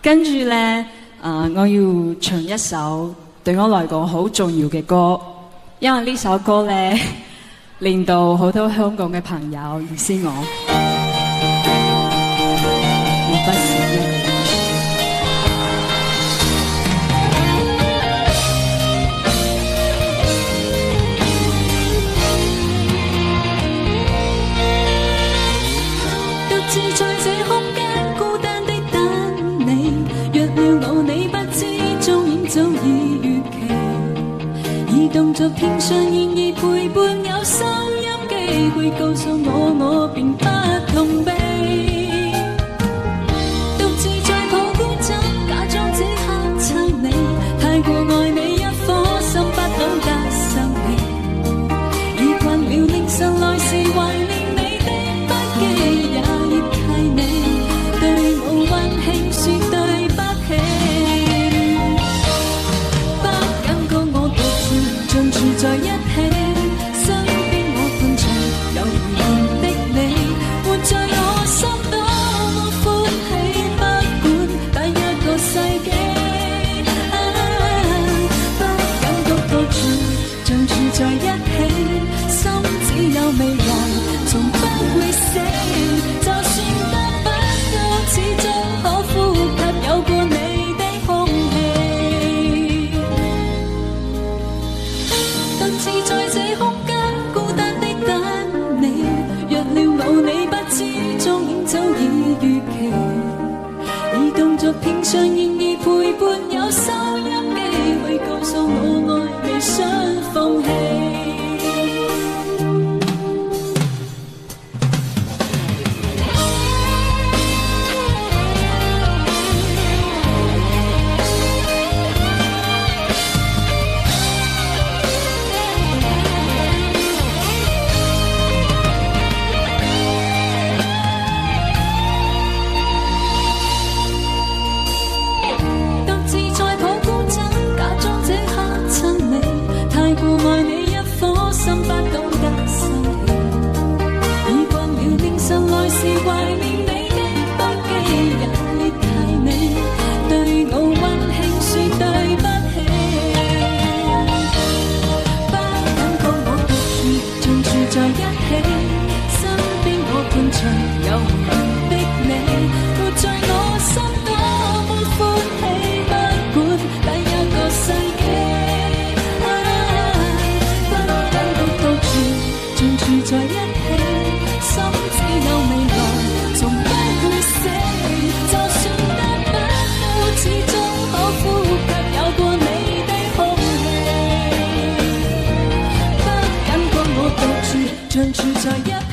跟住呢，我要唱一首對我來講好重要嘅歌，因為呢首歌呢，令到好多香港嘅朋友認識我。我不是一個人。獨自在這空間孤單的等你，若了我你不知，蹤影早已逾期。而動作片上現已陪伴，有收音機會告訴我並不同悲。獨自在抱棺枕，假裝這刻親你，太過愛你一顆心不懂得生氣。已慣了凌晨來時懷念你的不羈，也亦替你對我溫馨說對不起。不感覺我獨自盡處在一起，身邊我伴隨有緣分的你，活在我心多麼歡喜，不管第一個世紀。不感覺獨處盡處在一起，心只有未來從不會死。就算得不到，始終可呼吸有過你的空氣。獨自在這空間孤單的等你，若了我你不知，蹤影早已逾期。而動作片上現已陪伴，有收音機會告訴我愛未想放棄。獨自在抱棺枕，假裝這刻親你，太過愛你一顆心不懂得生氣。已慣了凌晨來時懷念你的不羈，也亦替你對我溫馨說對不起。不感覺我獨處盡處在一起，身邊我伴隨有緣的你，活在我心多麼歡喜，不管第一個世紀。不感覺獨處盡處在一起，心只有未來從不會死。就算得不到，始終可呼吸有過你的空氣。不感覺我獨處盡處在一起。